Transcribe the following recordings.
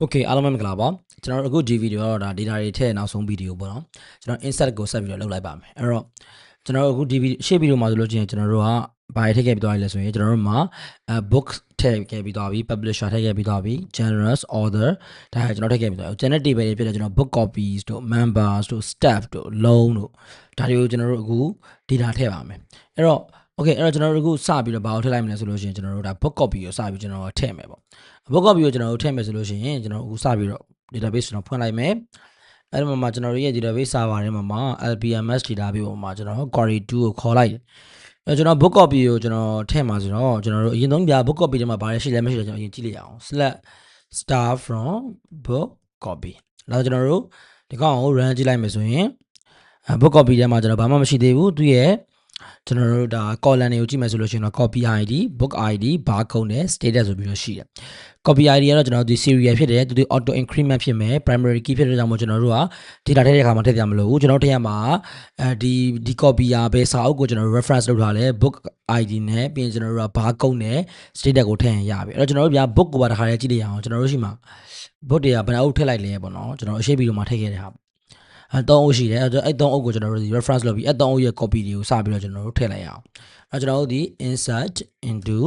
Okay အားလုံးပဲမင်္ဂလာပါကျွန်တော်တို့အခုဒီဗီဒီယိုကတော့ဒါ data တွေထည့်နောက်ဆုံးဗီဒီယိုပေါ့နော်ကျွန်တော် insert ကိုဆက်ပြီးတော့လုပ်လိုက်ပါမယ်အဲ့တော့ကျွန်တော်တို့အခုဒီရှေ့ဗီဒီယိုမှာဆိုလို့ချင်းကျွန်တော်တို့ကဘာထည့်ခဲ့ပြီးသွားပြီလဲဆိုရင်ကျွန်တော်တို့မှာbook ထည့်ခဲ့ပြီးသွားပြီ publisher ထည့်ခဲ့ပြီးသွားပြီ generous author ဒါကျွန်တော်ထည့်ခဲ့ပြီးသွားပြီ generate table တွေဖြစ်တဲ့ကျွန်တော် book copies တို့ members တို့ staff တို့ loan တို့ဒါတွေကိုကျွန်တော်တို့အခု data ထည့်ပါမယ်အဲ့တော့ okay အဲ့တော့ကျွန်တော်တို့အခုစပြီးတော့ဘာကိုထည့်လိုက်မလဲဆိုလို့ရှိရင်ကျွန်တော်တို့ဒါ book copy ကိုစပြီးကျွန်တော်ထည့်မယ်ပေါ့ book copy ကိုကျွန်တော်တို့ထည့်မယ်ဆိုလို့ရှိရင်ကျွန်တော်အခုစပြီးတော့ database ကျွန်တော်ဖွင့်လိုက်မယ်အဲ့ဒီမှာကျွန်တော်တို့ရဲ့ database server ထဲမှာ LPMS database ပေါ်မှာကျွန်တော် query 2ကိုခေါ်လိုက်အဲ့ကျွန်တော် book copy ကိုကျွန်တော်ထည့်မှာဆိုတော့ကျွန်တော်တို့အရင်ဆုံးပြ book copy ထဲမှာဘာလဲရှိလဲမရှိလဲကျွန်တော်အရင်ကြည့်လိုက်အောင် select star from book copy နောက်ကျွန်တော်တို့ဒီကောင်ကို run ကြည့်လိုက်မယ်ဆိုရင် book copy ထဲမှာကျွန်တော်ဘာမှမရှိသေးဘူးသူရဲ့ကျွန်တော်တို့ဒါ column တွေကိုကြည့်မယ်ဆိုလို့ရှိရင်တော့ copy ID book ID barcode နဲ့ status ဆိုပြီးတော့ရှိတယ် copy ID ကတော့ကျွန်တော်တို့ဒီ serial ဖြစ်တယ်သူ auto increment ဖြစ်မယ် primary key ဖြစ်တဲ့ကြောင့်မို့ကျွန်တော်တို့က data ထည့်တဲ့အခါမှာထည့်ကြမလို့ကျွန်တော်ထည့်ရမှာဒီ copy ရပဲစာအုပ်ကိုကျွန်တော်တို့ reference လုပ်ထားလဲ book ID နဲ့ပြီးရင်ကျွန်တော်တို့က barcode နဲ့ status ကိုထည့်ရင်ရပြီအဲ့တော့ကျွန်တော်တို့ဗျာ book ကိုပါတစ်ခါလေးကြည့်လိုက်ရအောင်ကျွန်တော်တို့ရှိမှာ book တွေကဘယ်နှအုပ်ထည့်လိုက်လဲပေါ့နော်ကျွန်တော်အရှိဗီဒီယိုမှာထည့်ခဲ့တဲ့ဟာ3အုပ်ရှိတယ်အဲ့3အုပ်ကိုကျွန်တော်တို့ reference လုပ်ပြီးအဲ့3အုပ်ရဲ့ copy တွေကိုစပြီးတော့ကျွန်တော်တို့ထည့်လိုက်ရအောင်အဲ့ကျွန်တော်တို့ဒီ insert into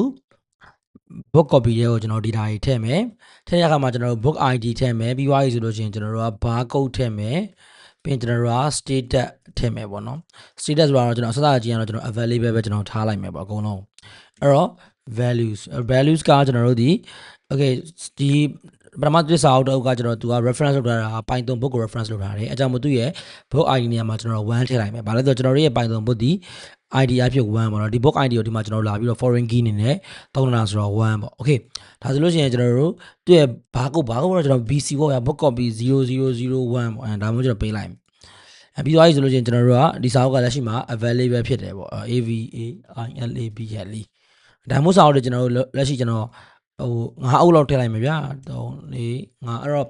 book copy တွေကိုကျွန်တော် data တွေထည့်မယ်ထည့်ရခါမှာကျွန်တော်တို့ book ID ထည့်မယ်ပြီးသွားပြီဆိုလို့ရှိရင်ကျွန်တော်တို့က barcode ထည့်မယ်ပြီးကျွန်တော်တို့က status ထည့်မယ်ပေါ့နော် status ဆိုတော့ကျွန်တော်အစစကြည့်ရတော့ကျွန်တော် available ပဲကျွန်တော်ထားလိုက်မယ်ပေါ့အကုန်လုံးအဲ့တော့ values ကကျွန်တော်တို့ဒီ okay ဒီပထမသစ္စာအုပ်ကကျွန်တော်သူက reference လုပ်ထားတာ Python book ကို reference လုပ်ထားတယ်အကြောင်းမို့သူရဲ့ book ID နေရာမှာကျွန်တော်1ထည့်လိုက်မယ်ဘာလဲဆိုတော့ကျွန်တော်ရဲ့ Python book ဒီ ID အဖြစ်1ပေါ့နော်ဒီ book ID ကိုဒီမှာကျွန်တော်လာပြီးတော့ foreign key အနေနဲ့သုံးတာဆိုတော့1ပေါ့ okay ဒါဆိုလို့ရှိရင်ကျွန်တော်တို့သူ့ရဲ့ဘာကုတ်တော့ကျွန်တော် BC ပေါ့ဗျာ book copy 0001ပေါ့အဲဒါမှမဟုတ်ကျွန်တော်ပေးလိုက်ပြီးသွားပြီဆိုလို့ရှိရင်ကျွန်တော်တို့ကဒီစာအုပ်ကလက်ရှိမှာ available ဖြစ်တယ်ပေါ့ AVAILAB ရက်လီဒါမှမဟုတ်စာအုပ်တွေကျွန်တော်တို့လက်ရှိကျွန်တော်ဟို9အုပ်လောက်ထည့်လိုက်မယ်ဗျာ3 4 5အဲ့တော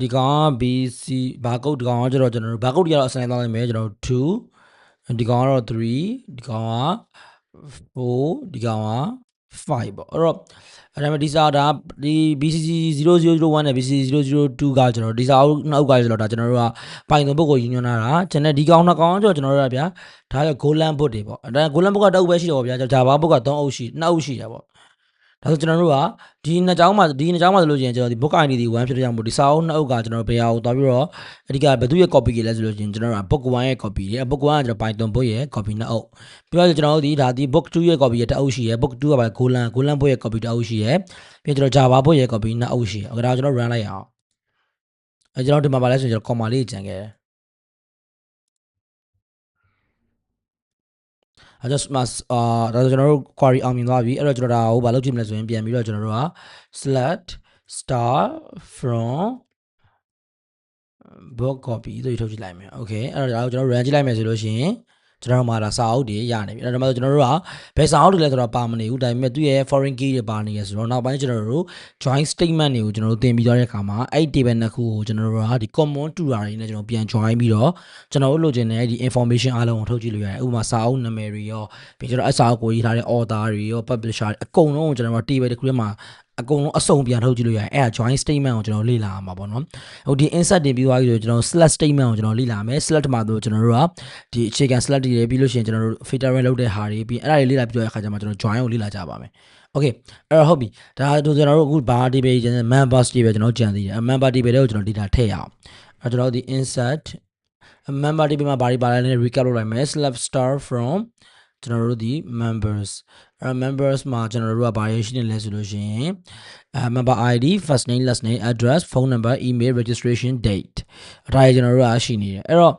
့ဒီကောင်က BC ဘာကုတ်ဒီကောင်ကကျွန်တော်တို့ဘာကုတ်တွေကတော့အစတိုင်းသွားလိုက်မယ်ကျွန်တော်တို့2ဒီကောင်ကတော့3ဒီကောင်က4ဒီကောင်က5ပေါ့အဲ့တော့အဲ့ဒါမှဒီစာဒါဒီ BCC 0001နဲ့ BCC 002ကကျွန်တော်ဒီစာအုပ်နှစ်အုပ်ကဆိုတော့ဒါကျွန်တော်တို့က Python book ကိုညွှန်းထားတာကျွန်တော်ဒီကောင်နှစ်ကောင်ကျွန်တော်တို့ကဗျာဒါက Golang book တွေပေါ့ဒါ Golang book ကတစ်အုပ်ပဲရှိတော့ဗျာ Java book က3အုပ်ရှိ2အုပ်ရှိတယ်ပေါ့ဒါဆိုကျွန်တော်တို့ကဒီနှစ်ကြောင်းမှာဆိုလို့ရှိရင်ကျွန်တော်ဒီ book ID ဒီ1ဖြစ်တဲ့ကြောင့်မို့ဒီစာအုပ်နှစ်အုပ်ကကျွန်တော်ဘယ်ဟာကိုသွားပြီးတော့အဓိကဘယ်သူရဲ့ copy ကြီးလဲဆိုလို့ရှိရင်ကျွန်တော်တို့က book 1ရဲ့ copy ရဲ့ book 1ကကျွန်တော် Python book ရဲ့ copy နှစ်အုပ်ပြီးတော့ကျွန်တော်တို့ဒီဒါဒီ book 2ရဲ့ copy ရဲ့တစ်အုပ်ရှိရဲ့ book 2ကပါ Golang book ရဲ့ copy တစ်အုပ်ရှိရဲ့ပြီးတော့ကျွန်တော် Java book ရဲ့ copy နှစ်အုပ်ရှိရဲ့ဒါကျွန်တော် run လိုက်အောင်အဲကျွန်တော်ဒီမှာပါလဲဆိုရင်ကျွန်တော် comma လေးကြံခဲ့တယ်အဲ့တော့ဒါဆိုကျွန်တော်တို့ query အောင်မြင်သွားပြီအဲ့တော့ကျွန်တော်ဒါကိုဘာလုပ်ကြည့်မလဲဆိုရင်ပြန်ပြီးတော့ကျွန်တော်တို့က select star from book copy ဆိုပြီးထုတ်ကြည့်လိုက်မယ် okay အဲ့တော့ဒါကိုကျွန်တော် run ကြည့်လိုက်မယ်ဆိုလို့ရှိရင်ကျွန်တော်တို့မှာဒါစာအုပ်တွေရနေပြီအဲ့တော့ကျွန်တော်တို့ကဘယ်စာအုပ်တွေလဲဆိုတော့ပါမနေဘူးဒါပေမဲ့သူ့ရဲ့ foreign key တွေပါနေရဆိုတော့နောက်ပိုင်းကျွန်တော်တို့ join statement တွေကိုကျွန်တော်တို့သင်ပြီးသွားတဲ့အခါမှာအဲ့ table နှစ်ခုကိုကျွန်တော်တို့ကဒီ common tutor တွေနဲ့ကျွန်တော်ပြန် join ပြီးတော့ကျွန်တော်တို့လိုချင်တဲ့ဒီ information အားလုံးကိုထုတ်ကြည့်လို့ရတယ်ဥပမာစာအုပ်နာမည်တွေရောပြီးကျွန်တော်အစာအုပ်ကိုရေးထားတဲ့ author တွေရော publisher တွေအကုန်လုံးကိုကျွန်တော်တို့ table တစ်ခုထဲမှာအကုန်လုံးအစုံပြန်ထုတ်ကြည့်လို့ရတယ်အဲ့ဒါ join statement ကိုကျွန်တော်လေ့လာရမှာပေါ့နော်ဟိုဒီ insert တင်ပြီးသွားပြီဆိုကျွန်တော် select statement ကိုကျွန်တော်လေ့လာမယ် select မှာတော့ကျွန်တော်တို့ကဒီအခြေခံ select တွေပြီးလို့ရှိရင်ကျွန်တော်တို့ filtering လုပ်တဲ့ဟာတွေပြီးအဲ့ဒါတွေလေ့လာပြီးတော့အခါကျမှကျွန်တော် join ကိုလေ့လာကြပါမယ် okay အဲ့တော့ဟုတ်ပြီဒါတို့ကျွန်တော်တို့အခုဘာ table ကျန် members table ကျွန်တော်ကြံသေးတယ် member table တွေကိုကျွန်တော် data ထည့်ရအောင်အဲ့ကျွန်တော်ဒီ insert member table မှာဘာတွေပါလဲလဲ recap လုပ်လိုက်မယ် select star from ကျွန်တော်တို့ဒီ members members မှာကျွန်တော်တို့ကဘာရရှိနေလဲဆိုလို့ရှိရင် member ID first name last name address phone number email registration date ဒါတွေကျွန်တော်တို့ကရှိနေတယ်အဲ့တော့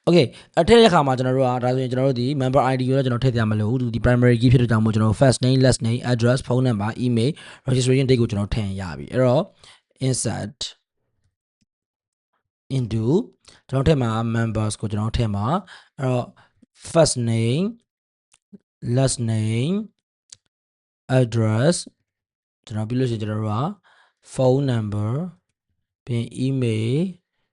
okay အထက်ရခါမှာကျွန်တော်တို့ကဒါဆိုရင်ကျွန်တော်တို့ဒီ member ID ကိုလည်းကျွန်တော်ထည့်ပြမလို့ဒီ primary key ဖြစ်တဲ့ကြောင့်မို့ကျွန်တော် first name last name address phone number email registration date ကိုကျွန်တော်ထည့်ရပြီအဲ့တော့ insert into ကျွန်တော်ထည့်မှာ members ကိုကျွန်တော်ထည့်မှာအဲ့တော့ first name last name address ကျွန်တော်ပြီးလို့ရှိရင်ကျွန်တော်တို့က phone number ပြီး email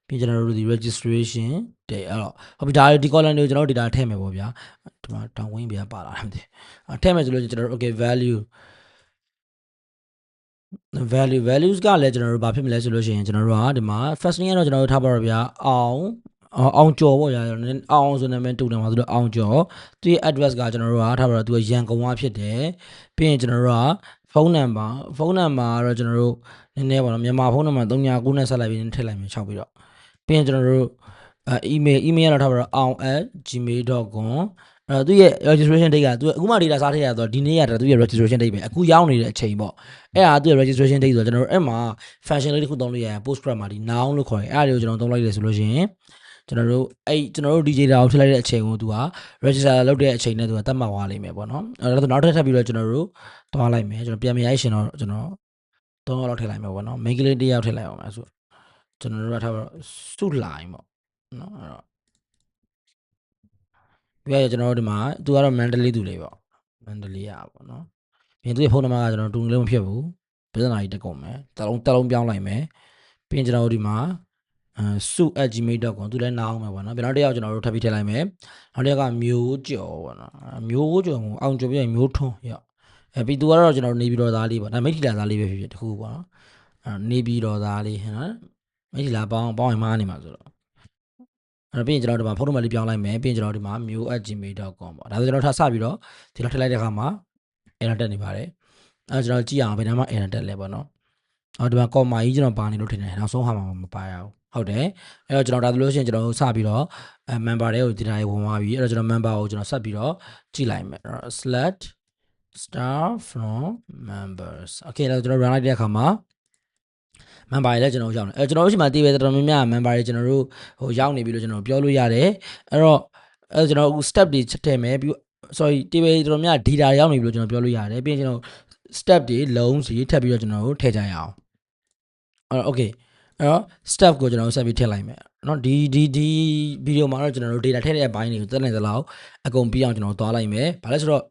ပြီးကျွန်တော်တို့ဒီ registration date အဲ့တော့ဟုတ်ပြီဒါဒီ column တွေကိုကျွန်တော်တို့ data ထည့်မယ်ပေါ့ဗျာဒီမှာတောင်းဝင်းပြန်ပါလာတယ်မသိထည့်မယ်ဆိုလို့ကျွန်တော်တို့ okay value values ကလည်းကျွန်တော်တို့ဘာဖြစ်မလဲဆိုလို့ရှိရင်ကျွန်တော်တို့ကဒီမှာ first name ကတော့ကျွန်တော်တို့ထားပါတော့ဗျာအောင်ကျော်ပေါ့ဗျာအောင်ဆိုနာမည်တူတယ်မှာဆိုတော့အောင်ကျော်သူရဲ့ address ကကျွန်တော်တို့ကထားပါတော့သူကရန်ကုန်ကဖြစ်တယ်ပြီးရင်ကျွန်တော်တို့ကဖုန်းနံပါတ်ကတော့ကျွန်တော်တို့နည်းနည်းပေါ့နော်မြန်မာဖုန်းနံပါတ်39နဲ့ဆက်လိုက်ပြီးထည့်လိုက်မယ်6ပြီးတော့ပြီးရင်ကျွန်တော်တို့email ကတော့ထားပါတော့aung@gmail.com သူရဲ့ registration date ကသူအခုမှ data စားထည့်ရတော့ဒီနေ့ရတာသူရဲ့ registration date ပဲအခုရောက်နေတဲ့အချိန်ပေါ့အဲ့ဒါသူရဲ့ registration date ဆိုတော့ကျွန်တော်တို့အဲ့မှာ function လေးတစ်ခုသုံးလို့ရရင် post grammar ဒီ noun လို့ခေါ်တယ်အဲ့ဒါလေးကိုကျွန်တော်သုံးလိုက်တယ်ဆိုလို့ရှိရင်ကျွန်တော်တို့ DJ တာကိုထည့်လိုက်တဲ့အချိန်ကိုသူက register လုပ်တဲ့အချိန်နဲ့သူကတတ်မှတ်သွားလိမ့်မယ်ပေါ့နော်အဲ့တော့နောက်ထပ်ပြီးတော့ကျွန်တော်တို့သွားလိုက်မယ်ကျွန်တော်ပြန်မရိုက်ရှင်တော့ကျွန်တော်3ယောက်လောက်ထည့်လိုက်မယ်ပေါ့နော် main ကလေး1ယောက်ထည့်လိုက်အောင်အဲ့ဆိုကျွန်တော်တို့ကထားပါတော့စုlineပေါ့နော်အဲ့တော့ပြီးတော့ကျွန်တော်တို့ဒီမှာသူကတော့ mentally သူလေးပေါ့ mentally ရပေါ့နော်ပြီးရင်သူရဲ့ဖုန်းနံပါတ်ကကျွန်တော်တူလုံးမဖြစ်ဘူးပြဿနာကြီးတက်ကုန်မယ်တလုံးပြောင်းလိုက်မယ်ပြီးရင်ကျွန်တော်တို့ဒီမှာsu@gmail.com သူလည်းနားအောင်မယ်ပေါ့နော်ပြန်တော့တစ်ယောက်ကျွန်တော်တို့ထပ်ပြီးထည့်လိုက်မယ်နောက်တစ်ယောက်ကမျိုးကျော်ပေါ့နော်မျိုးကျော်ကိုအောင်ကျော်ပြီးရင်မျိုးထွန်းရောပြီးသူကတော့ကျွန်တော်တို့နေပြည်တော်သားလေးပေါ့ဒါမိထီလာသားလေးပဲဖြစ်ဖြစ်တခုပေါ့နော်နေပြည်တော်သားလေးဟမ်မိထီလာပေါင်းရင်မားနေမှာဆိုတော့အဲ့ပြီးရင်ကျွန်တော်ဒီမှာဖုန်းနံပါတ်လေးပြောင်းလိုက်မယ်ပြီးရင်ကျွန်တော်ဒီမှာမျိုး@gmail.com ပေါ့ဒါဆိုကျွန်တော်ထပ်စပြီးတော့ဒီလောက်ထည့်လိုက်တဲ့အခါမှာ error တက်နေပါတယ်အဲ့ကျွန်တော်ကြည့်အောင်ဘယ်နှမှာ error တက်လဲပေါ့နော်ဒီမှာ comma ကြီးကျွန်တော်ပါနေလို့ထင်တယ်နောက်ဆုံးဟာမှာမပါရဘူးဟုတ်တယ်အဲ့တော့ကျွန်တော်ဒါဆိုလို့ရှိရင်ကျွန်တော်စပြီးတော့ member တွေကိုဒီတိုင်းဝင်သွားပြီအဲ့တော့ကျွန်တော် member ကိုကျွန်တော်ဆက်ပြီးတော့ကြည့်လိုက်မယ် select star from members okay အဲ့တော့ကျွန်တော် run လိုက်တဲ့အခါမှာ member တွေလည်းကျွန်တော်ရောက်နေကျွန်တော်တို့ရှိမှတည်ပဲတော်တော်များများ member တွေကျွန်တော်တို့ရောက်နေပြီလို့ကျွန်တော်ပြောလို့ရတယ်အဲ့တော့ကျွန်တော်အခု step တွေထည့်မယ်ပြီး sorry တည်ပဲတော်တော်များ data ရောက်နေပြီလို့ကျွန်တော်ပြောလို့ရတယ်ပြီးရင်ကျွန်တော် step တွေလုံးစီထပ်ပြီးတော့ကျွန်တော်တို့ထည့်ကြရအောင်okay အဲ့တော့ step ကိုကျွန်တော်ဆက်ပြီးထည့်လိုက်မယ်เนาะဒီဗီဒီယိုမှာတော့ကျွန်တော်တို့ data ထည့်တဲ့အပိုင်းတွေကိုတက်နိုင်သလောက်အကုန်ပြီးအောင်ကျွန်တော်သွားလိုက်မယ်ဘာလဲဆိုတော့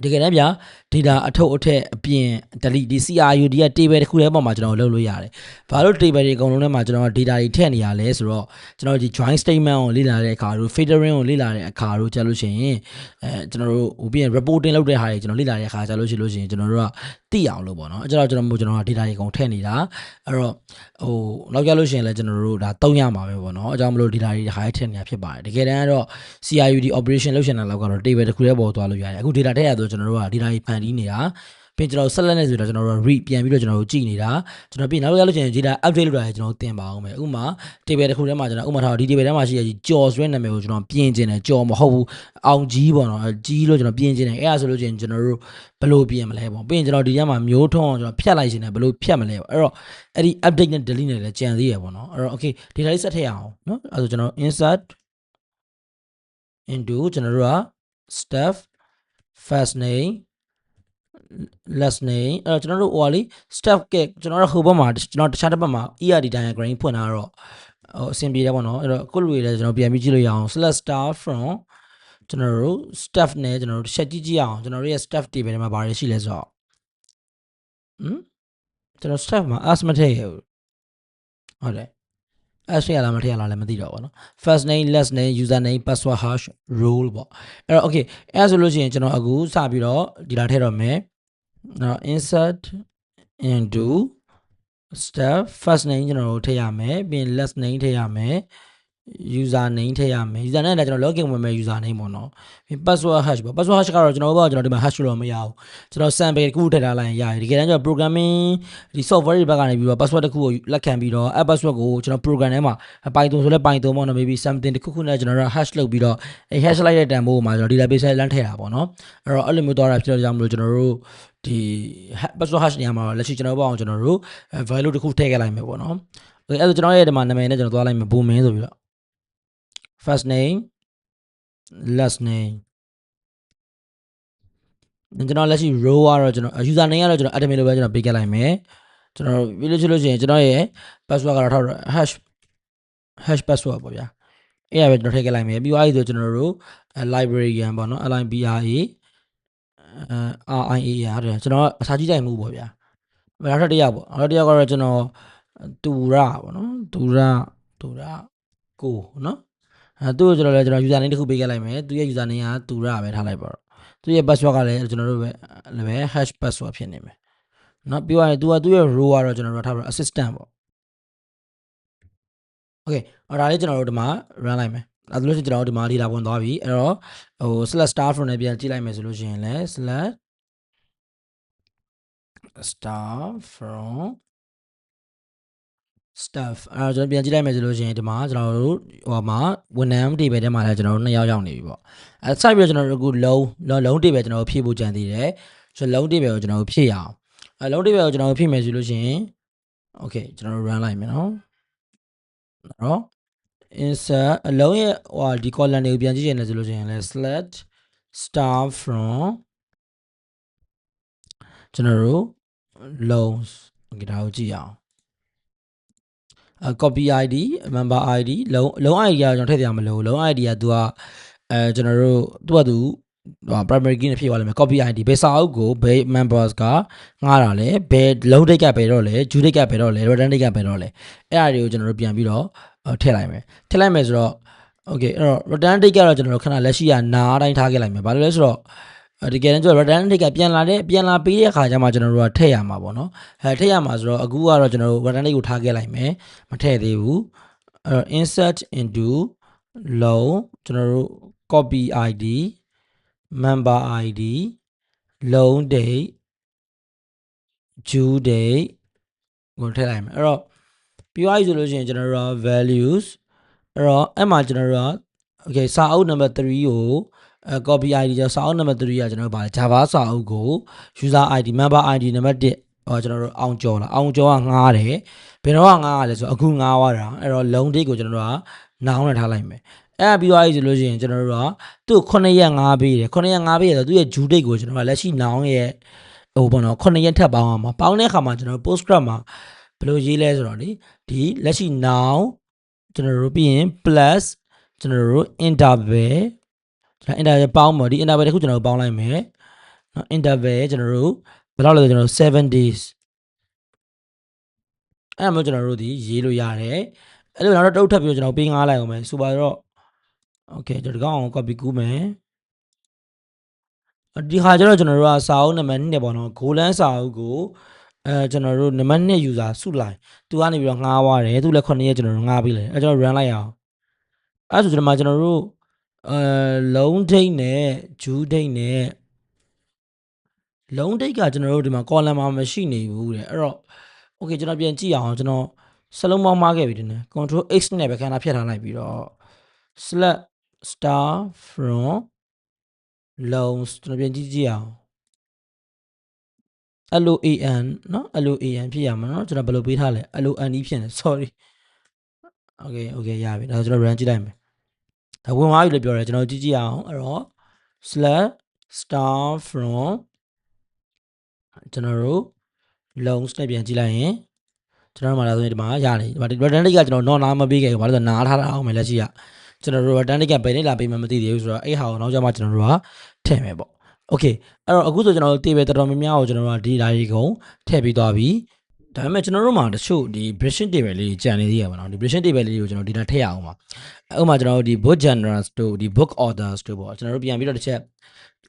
ဒီကနေ့ဗျာ data အထုတ်အထက်အပြင် delete ဒီ CRUD က table တစ်ခုထဲပေါ်မှာကျွန်တော်လုပ်လို့ရတယ်ဘာလို့ table တွေအကုန်လုံးထဲမှာကျွန်တော် data တွေထည့်နေရလဲဆိုတော့ကျွန်တော်ဒီ join statement ကိုလေ့လာတဲ့အခါတို့ filtering ကိုလေ့လာတဲ့အခါတို့ကြာလို့ရှိရင်ကျွန်တော်တို့ဟိုပြီးရင် reporting လုပ်တဲ့ဟာတွေကျွန်တော်လေ့လာတဲ့အခါကြာလို့ရှိရင်ကျွန်တော်တို့ကသိအောင်လို့ပေါ့နော်အဲ့ကျတော့ကျွန်တော်က data တွေအကုန်ထည့်နေတာအဲ့တော့နောက်ကြလို့ရှိရင်လည်းကျွန်တော်တို့ဒါသုံးရမှာပဲပေါ့နော်အကြောင်းမလို့ data တွေဟာထည့်နေတာဖြစ်ပါတယ်တကယ်တမ်းကတော့ CRUD operation လုပ်ရှင်တာလောက်ကတော့ table တစ်ခုထဲပေါ်သွားလို့ရတယ်အခု data ထည့်ရဆိုကျွန်တော်တို့က data တွေဖန်တီးနေတာပြီးကျွန်တော်ဆက်လက်နေဆိုတော့ကျွန်တော်တို့ read ပြန်ပြီးတော့ကျွန်တော်တို့ကြည့်နေတာကျွန်တော်ပြီးနောက်ရလို့ရှိရင် data update လုပ်တာကျွန်တော်တင်ပါအောင်မယ်ဥပမာ table တစ်ခုထဲမှာကျွန်တော်ဥပမာထားဒီ table ထဲမှာရှိရကြော်ဆိုတဲ့နာမည်ကိုကျွန်တော်ပြင်ကျင်တယ်ကြော်မဟုတ်ဘူးအောင်ကြီးပေါ့နော်ကြီးလို့ကျွန်တော်ပြင်ကျင်တယ်အဲ့ဒါဆိုလို့ရှိရင်ကျွန်တော်တို့ဘယ်လိုပြင်မလဲပေါ့ပြီးရင်ကျွန်တော်ဒီထဲမှာမျိုးထုံးအောင်ကျွန်တော်ဖြတ်လိုက်ရှင်တယ်ဘယ်လိုဖြတ်မလဲပေါ့အဲ့တော့အဲ့ဒီ update နဲ့ delete နဲ့လည်းကြံသေးရပေါ့နော်အဲ့တော့ okay data လေးဆက်ထည့်ရအောင်နော်အဲ့ဒါဆိုကျွန်တော် insert into ကျွန်တော်တို့က staff first name last name အဲ့တော့ကျွန်တော်တို့ဟိုဟာလေ staff ကကျွန်တော်တို့ဟိုဘက်မှာကျွန်တော်တခြားတစ်ဘက်မှာ ERD diagram ဖွင့်ထားတော့အဆင်ပြေတယ်ပေါ့နော်အဲ့တော့ကိုယ့်လူတွေလည်းကျွန်တော်ပြန်ပြီးကြည့်လို့ရအောင် select star from ကျွန်တော်တို့ staff နဲ့ကျွန်တော်တို့ချက်ကြည့်အောင်ကျွန်တော်တို့ရဲ့ staff table ထဲမှာဘာတွေရှိလဲဆိုတော့ကျွန်တော် staff မှာ as မထည့်ရဘူးဟုတ်တယ် as ထည့်ရလားမထည့်ရလားလည်းမသိတော့ဘူးเนาะ first name last name user name password hash role ပေါ့အဲ့တော့ okay အဲ့ဆိုလို့ရှိရင်ကျွန်တော်အခုစပြီးတော့ဒီလာထည့်တော့မယ်နော် insert into staff first name ကျွန်တော်တို့ထည့်ရမယ်ပြီးရင် last name ထည့်ရမယ် user name ထည့်ရမယ် user name လည်းကျွန်တော် login ဝင်မယ် user name ပေါ့နော်ပြီး password hash ပေါ့ password hash ကတော့ကျွန်တော်တို့ဒီမှာ hash လို့မရဘူးကျွန်တော် sample တစ်ခုထည့်ထားလိုက်ရင်ရတယ်ဒီကနေ့ကျွန်တော် programming ဒီ software တွေဘက်ကနေပြီးတော့ password တစ်ခုကိုလက်ခံပြီးတော့ app password ကိုကျွန်တော် program ထဲမှာ Python ဆိုလဲ Python ပေါ့နော် maybe something တစ်ခုနဲ့ကျွန်တော်တို့ hash လုပ်ပြီးတော့အဲ hash လိုက်တဲ့တန်ဖိုးမှာကျွန်တော် database လမ်းထည့်တာပေါ့နော်အဲ့တော့အဲ့လိုမျိုးသွားတာဖြစ်တော့ကြောင့်မလို့ကျွန်တော်တို့ဒီ password hash နေရာမှာလက်ရှိကျွန်တော်ပေါ့အောင်ကျွန်တော်တို့ value တစ်ခုထည့်ခဲ့လိုက်မယ်ပေါ့နော်အဲ့ဒါကျွန်တော်ရဲ့ဒီမှာနာမည်နဲ့ကျွန်တော်သွားလိုက်မယ်ဘုံမင်းဆိုပြီးတော့ first name last name ကျွန်တော်လက်ရှိ row ကတော့ကျွန်တော် user name ကတော့ကျွန်တော် admin လို့ပဲကျွန်တော်ပေးခဲ့လိုက်မယ်ကျွန်တော်ပြီးလို့ရှိရင်ကျွန်တော်ရဲ့ password ကတော့ hash password ပေါ့ဗျာအဲ့ဒါပဲကျွန်တော်ထည့်ခဲ့လိုက်မယ်ပြီးသွားပြီဆိုကျွန်တော်တို့ librarian ပေါ့နော် LIBRA RIA ရတယ်ကျွန်တော်အစာကြီးတိုင်းမှုပေါ့ဗျာနောက်ထပ်တစ်ယောက်ပေါ့နောက်တစ်ယောက်ကတော့ကျွန်တော်တူရပေါ့နော်တူရကိုနော်သူ့ကိုကျွန်တော်လည်းကျွန်တော် user name တစ်ခုပေးခဲ့လိုက်မယ်သူရဲ့ user name ကတူရပဲထားလိုက်ပါတော့သူရဲ့ password ကလည်းကျွန်တော်တို့ပဲလည်း hash password ဖြစ်နေမယ် နော်ပြောရရင် तू ကသူ့ရဲ့ role ကတော့ကျွန်တော်တို့ထားပြီး assistant ပေါ့ okay အဲ့ဒါလေးကျွန်တော်တို့ဒီမှာ run လိုက်မယ်အဲ့ဒါလို့ရှိရင်ကျွန်တော်တို့ဒီမှာဒီလာဝင်သွားပြီအဲ့တော့ဟို select star from နဲ့ပြန်ကြည့်လိုက်မယ်ဆိုလို့ရှိရင်လည်း select star from staff အဲ့တော့ကျွန်တော်ပြန်ကြည့်လိုက်မယ်ဆိုလို့ရှိရင်ဒီမှာကျွန်တော်တို့ဟိုမှာဝန်ထမ်း table ထဲမှာလည်းကျွန်တော်တို့2ယောက်ရောက်နေပြီပေါ့အဲ့ဆက်ပြီးတော့ကျွန်တော်တို့အခုလုံး table ကျွန်တော်တို့ဖြည့်ဖို့ကြံသေးတယ်ဆိုတော့လုံး table ကိုကျွန်တော်တို့ဖြည့်ရအောင်အဲ့လုံး table ကိုကျွန်တော်တို့ဖြည့်မယ်ဆိုလို့ရှိရင် okay ကျွန်တော်တို့ run လိုက်မယ်နော် insert အလုံးရဲ့ဟိုဒီ column တွေကိုပြန်ကြည့်ရင်လည်းဆိုလို့ရှိရင်လည်း select star from ကျွန်တော်တို့ loans okay ဒါကိုကြည့်အောင်copy id member id လုံး id ကကျွန်တော်ထည့်ပြရမလို့လုံး id က तू ကကျွန်တော်တို့သူက primary key နဲ့ဖြည့်သွားလိမ့်မယ် copy id ဘယ်စာအုပ်ကိုဘယ် members ကငှားတာလဲဘယ်လုံး date ကဘယ်တော့လဲ due date ကဘယ်တော့လဲ return date ကဘယ်တော့လဲအဲ့အရာတွေကိုကျွန်တော်တို့ပြန်ပြီးတော့ထည့်လိုက်မယ်ဆိုတော့ okay အဲ့တော့ return date ကတော့ကျွန်တော်တို့ခဏလက်ရှိကနားတိုင်းထားခဲ့လိုက်မယ်ဘာလို့လဲဆိုတော့တကယ်တမ်းကျတော့ return date ကပြန်လာပေးတဲ့အခါကျမှကျွန်တော်တို့ကထည့်ရမှာပေါ့နော်ထည့်ရမှာဆိုတော့အခုကတော့ကျွန်တော်တို့ return date ကိုထားခဲ့လိုက်မယ်မထည့်သေးဘူးအဲ့တော့ insert into loan ကျွန်တော်တို့ copy id member id loan date due date ကိုထည့်လိုက်မယ်အဲ့တော့ပြီးသွားပြီဆိုလို့ရှိရင်ကျွန်တော်တို့ values အဲ့တော့အဲ့မှာကျွန်တော်တို့ okay စာအုပ် number 3ကိုcopy id ကျစာအုပ် number 3ကကျွန်တော်တို့ဗာလဲ Java စာအုပ်ကို user id member id နံပါတ်1ကျွန်တော်တို့အောင်ကျော်ကငှားတယ်ဘယ်တော့ကငှားရလဲဆိုအခုငှားသွားတာအဲ့တော့ loan date ကိုကျွန်တော်တို့ကနောင်းနဲ့ထားလိုက်မယ်အဲ့ပြီးသွားပြီဆိုလို့ရှိရင်ကျွန်တော်တို့ကသူ့9ရက်ငှားပေးတယ်9ရက်ငှားပေးရဆိုသူ့ရဲ့ due date ကိုကျွန်တော်ကလက်ရှိနောင်းရဲ့ဟိုပေါ့နော်9ရက်ထပ်ပေါင်းအောင်ပေါင်းတဲ့အခါမှာကျွန်တော် postgrad မှာဘယ်လိုရေးလဲဆိုတော့ဒီလက်ရှိ now ကျွန်တော်တို့ပြီးရင် plus ကျွန်တော်တို့ interval ကျွန်တော် interval ပေါင်းမယ်ဒီ interval တစ်ခုကျွန်တော်တို့ပေါင်းလိုက်မယ်နော် interval ကျွန်တော်တို့ဘယ်လောက်လဲဆိုကျွန်တော်တို့7 days အဲ့ဒါမျိုးကျွန်တော်တို့ဒီရေးလို့ရတယ်အဲ့လိုနောက်တော့တုတ်ထပ်ပြီးတော့ကျွန်တော်ပေးငားလိုက်အောင်မယ်ဆိုပါတော့ okay ကျွန်တော်ဒီကောင်အောင် copy ကူးမယ်ဒီခါကျတော့ကျွန်တော်တို့ကစာအုပ်နံပါတ်2ပေါ့နော် Golan စာအုပ်ကိုကျွန်တော်တို့နံပါတ်2 user စုလိုက်သူကနေပြီးတော့ငှားသွားတယ်သူလည်း9ရက်ကျွန်တော်တို့ငှားပေးလိုက်အဲ့ကျွန်တော် run လိုက်အောင်အဲ့ဆိုကျွန်တော်တို့လုံး date နဲ့ due date နဲ့လုံး date ကကျွန်တော်တို့ဒီမှာ column မှာမရှိနေဘူးတဲ့အဲ့တော့ okay ကျွန်တော်ပြန်ကြည့်အောင်ကျွန်တော်စလုံးပေါင်းမှားခဲ့ပြီတင်တယ် control x နဲ့ပဲခဏဖြတ်ထားလိုက်ပြီးတော့ select star from loans ကျွန်တော်ပြန်ကြည့်အောင် LOAN เนาะ LOAN ဖြစ်ရမှာเนาะကျွန်တော်ဘယ်လိုပေးထားလဲ LONE ဖြစ်နေ sorry okay ရပြီဒါဆိုကျွန်တော် run ကြည့်လိုက်မယ်ဒါဝင်သွားပြီလို့ပြောတယ်ကျွန်တော်ကြည့်အောင်အဲ့တော့ slash star from ကျွန်တော်တို့ loans နဲ့ပြန်ကြည့်လိုက်ရင်ကျွန်တော်တို့မှာဒါဆိုရင်ဒီမှာရတယ်ဒီမှာ return date ကကျွန်တော် not မပေးခဲ့ဘူးဘာလို့လဲဆိုတော့နားထားတာအောင်မယ်လက်ရှိကကျွန်တော်တို့ return date ကဘယ်နေ့လာပေးမှမသိသေးဘူးဆိုတော့အဲ့ဟာကိုနောက်ကျမှကျွန်တော်တို့ကထည့်မယ်ပေါ့ okay အဲ့တော့အခုဆိုကျွန်တော်တို့ table တော်တော်များများကိုကျွန်တော်တို့ကဒီ line ကိုထည့်ပြီးသွားပြီဒါပေမဲ့ကျွန်တော်တို့မှာတချို့ဒီ breaching table လေးကြံနေသေးရပါတော့ဒီ breaching table လေးကိုကျွန်တော်ဒီတိုင်းထည့်ရအောင်ပါဥပမာကျွန်တော်တို့ဒီ book genres တို့ဒီ book orders တို့ပေါ့ကျွန်တော်တို့ပြန်ပြီးတော့တစ်ချက်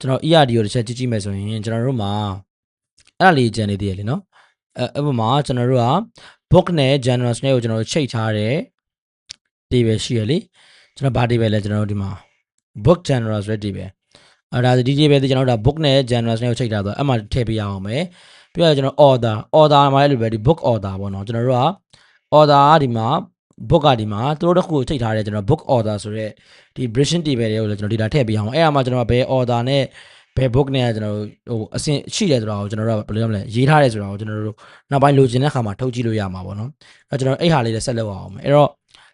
ကျွန်တော် ERD ကိုတစ်ချက်ကြည့်မယ်ဆိုရင်ကျွန်တော်တို့မှာအဲ့ဒါလေးကြံနေသေးရလေနော်ဥပမာကျွန်တော်တို့က book နဲ့ genres နဲ့ကိုကျွန်တော်တို့ချိန်ထားတဲ့ table ရှိရလေကျွန်တော်ဗာ table လဲကျွန်တော်တို့ဒီမှာ book genres ရဲ့ table အဲ့ဒါဒီ table တွေကျွန်တော်တို့ဒါ book နဲ့ genres နဲ့ကိုချိန်ထားတော့အဲ့မှာထည့်ပေးရအောင်မယ်ပြီးတော့ကျွန်တော် order မှာလည်းလိုပဲဒီ book order ပေါ့နော်ကျွန်တော်တို့က order ကဒီမှာ book ကဒီမှာသူတို့တစ်ခုကိုချိန်ထားတယ်ကျွန်တော် book order ဆိုတော့ဒီ breaching table တွေကိုလည်းကျွန်တော် data ထည့်ပေးအောင်အဲ့အမှာကျွန်တော်ဘယ် order နဲ့ဘယ် book နဲ့ကျွန်တော်ဟိုအဆင့်ရှိတယ်ဆိုတာကိုကျွန်တော်တို့ကဘယ်လိုလဲရေးထားတယ်ဆိုတာကိုကျွန်တော်တို့နောက်ပိုင်းလိုချင်တဲ့ခါမှာထုတ်ကြည့်လို့ရမှာပေါ့နော်အဲ့ကျွန်တော်အဲ့ဟာလေးလည်းဆက်လုပ်အောင်မယ်အဲ့တော့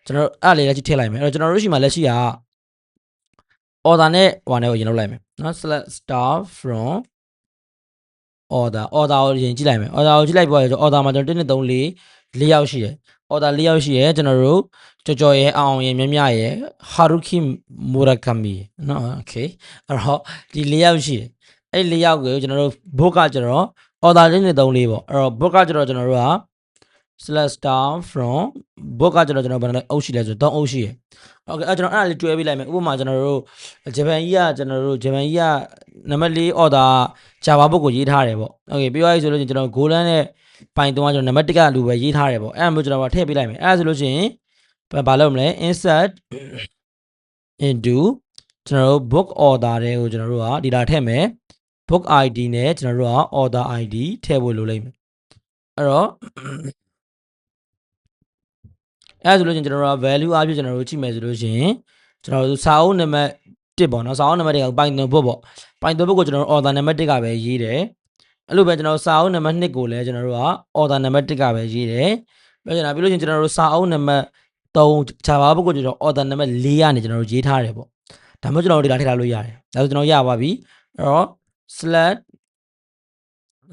ကျွန်တော်အဲ့လေးလည်းကြည့်ထည့်လိုက်မယ်အဲ့တော့ကျွန်တော်တို့ရှိမှလက်ရှိက order နဲ့ဟိုနဲ့ကိုရင်လုပ်လိုက်မယ်နော် select star from order ကိုရင်ကြည့်လိုက်မယ် order ကိုကြည့်လိုက်ပြီးတော့ order မှာကျွန်တော်1 2 3 4ယောက်ရှိတယ် order 4ယောက်ရှိရဲကျွန်တော်တို့ကြော်ရဲအောင်ရဲမြမြရဲ Haruki Murakami နော် okay အဲ့တော့ဒီ4ယောက်ရှိတယ်အဲ့4ယောက်ကိုကျွန်တော်တို့ book ကကျွန်တော် order 1 2 3 4ပေါ့အဲ့တော့ book ကကျွန်တော်တို့က slash star from book ကကျွန်တော်ဘယ်နဲ့အုပ်ရှိလဲဆိုတော့3အုပ်ရှိရယ် okay ကျွန်တော်အဲ့ဒါလေးတွဲပေးလိုက်မယ်ဥပမာကျွန်တော်တို့ဂျပန်ကြီးကနံပါတ်4 order Java book ကိုရေးထားတယ်ပေါ့ okay ပြောရရင်ဆိုလို့ကျွန်တော် Golang နဲ့ Python ကကျွန်တော်နံပါတ်1ကလူပဲရေးထားတယ်ပေါ့အဲ့ဒါမျိုးကျွန်တော်ထည့်ပေးလိုက်မယ်အဲ့ဒါဆိုလို့ရှိရင်ဘာလုပ်မလဲ insert into ကျွန်တော်တို့ book order တွေကိုကျွန်တော်တို့ကဒီလာထည့်မယ် book id နဲ့ကျွန်တော်တို့က order id ထည့်ဖို့လိုလိမ့်မယ်အဲ့တော့အဲ့ဆိုလို့ကျွန်တော်တို့က value အပြည့်ကျွန်တော်တို့ကြည့်မယ်ဆိုလို့ရှိရင်ကျွန်တော်တို့စာအုပ်နံပါတ်1ပေါ့နော်စာအုပ်နံပါတ်1က Python book ပေါ့ Python book ကိုကျွန်တော်တို့ order နံပါတ်1ကပဲရေးတယ်အဲ့လိုပဲကျွန်တော်တို့စာအုပ်နံပါတ်2ကိုလည်းကျွန်တော်တို့က order နံပါတ်1ကပဲရေးတယ်ပြောချင်တာပြီးလို့ရှိရင်ကျွန်တော်တို့စာအုပ်နံပါတ်3 Java book ကိုကျွန်တော် order နံပါတ်4ကနေကျွန်တော်တို့ရေးထားတယ်ပေါ့ဒါမှမဟုတ်ကျွန်တော်တို့ဒီလာထည့်ထားလို့ရတယ်ဒါဆိုကျွန်တော်ရပါပြီအဲ့တော့ slash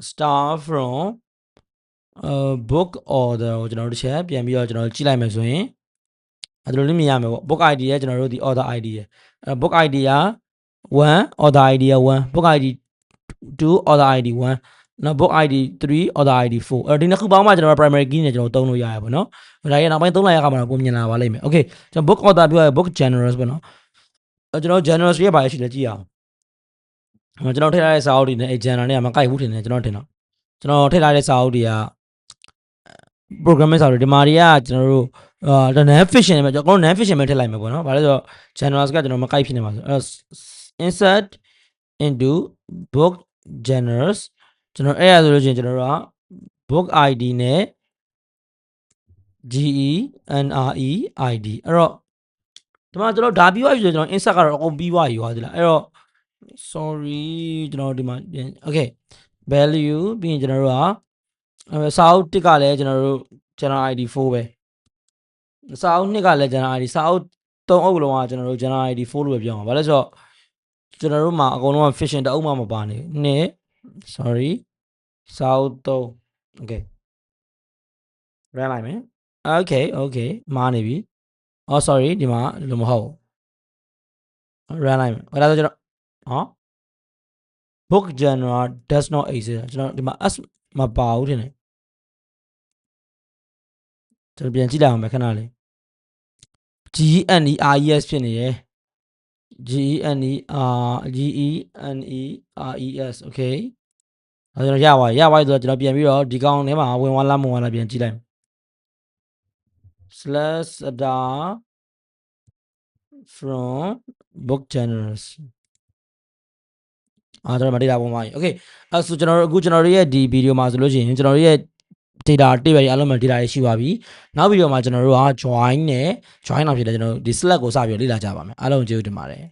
star from book order ကိုကျွန်တော်တို့တစ်ချက်ပြန်ပြီးတော့ကျွန်တော်ကြည့်လိုက်မယ်ဆိုရင်အဲ့လိုလေးမြင်ရမယ်ပေါ့ book id ရဲ့ကျွန်တော်တို့ဒီ order id ရဲ့book id က1 order id က1 book id 2 order id 1နော် book id 3 order id 4အဲ့ဒီနှစ်ခုပေါင်းမှကျွန်တော် primary key နဲ့ကျွန်တော်သုံးလို့ရရပါတော့ဒါရဲ့နောက်ပိုင်းသုံးလိုက်ရခါမှာပုံမြင်လာပါလိမ့်မယ် okay ကျွန်တော် book order ပြောရ book generous ပေါ့နော်ကျွန်တော် generous ရဲ့ဘာရှိလဲကြည့်အောင်ကျွန်တော်ထည့်ထားတဲ့စာအုပ်တွေနဲ့အဲ general နဲ့မကိုက်ဘူးထင်တယ်ကျွန်တော်ထင်တော့ကျွန်တော်ထည့်ထားတဲ့စာအုပ်တွေက programming စာအုပ်တွေဒီမှာတွေကကျွန်တော်တို့non fiction နဲ့ကျွန်တော် non fiction ပဲထည့်လိုက်မယ်ပေါ့နော်ဘာလဲဆိုတော့ generous ကကျွန်တော်မကိုက်ဖြစ်နေမှာဆိုinsert into book generous ကျွန်တော်အဲ့ရဆိုလို့ရှိရင်ကျွန်တော်တို့က book id နဲ့ genre id အဲ့တော့ဒီမှာကျွန်တော်ဒါပြီးသွားပြီဆိုကျွန်တော် insert ကတော့အကုန်ပြီးသွားပြီဟောဒီလားအဲ့တော့ sorry ကျွန်တော်ဒီမှာ okay value ပြီးရင်ကျွန်တော်တို့ကစာအုပ်1ကလည်းကျွန်တော်တို့ general id 4ပဲစာအုပ်2ကလည်း general id စာအုပ်3အုပ်လုံးကကျွန်တော်တို့ general id 4လို့ပဲပြောမှာဘာလဲဆိုတော့ကျွန်တော်တို့မှာအကုန်လုံးက fiction တအုပ်မှမပါနေဘူး sorry စာအုပ်3 okay run လိုက်မယ် okay မှားနေပြီ oh sorry ဒီမှာလို့မဟုတ် run လိုက်မယ်အဲ့ဒါဆိုကျွန်တော်book genre does not exist ကျွန်တော်ဒီမှာ s မပါဘူးထင်တယ်ကျွန်တော်ပြန်ကြည့်လိုက်အောင်ပဲခဏလေး GENERES ဖြစ်နေရယ် GENERES okay အဲ့တော့ရပါပြီဆိုတော့ကျွန်တော်ပြန်ပြီးတော့ဒီကောင်ထဲမှာဝင်သွားလားမဝင်လားပြန်ကြည့်လိုက် slash star from book generous ကျွန်တော်မ data ပုံပါပြီ okay အဲ့ဆိုကျွန်တော်တို့အခုကျွန်တော်တို့ရဲ့ဒီဗီဒီယိုမှာဆိုလို့ရှိရင်ကျွန်တော်တို့ရဲ့ data တိပဲအားလုံးမှာ data တွေရှိပါပြီနောက်ဗီဒီယိုမှာကျွန်တော်တို့က join နဲ့ join အောင်ဖြစ်တယ်ကျွန်တော်တို့ဒီ select ကိုစပြီးလေ့လာကြပါမယ်အားလုံးကျေးဇူးတင်ပါတယ်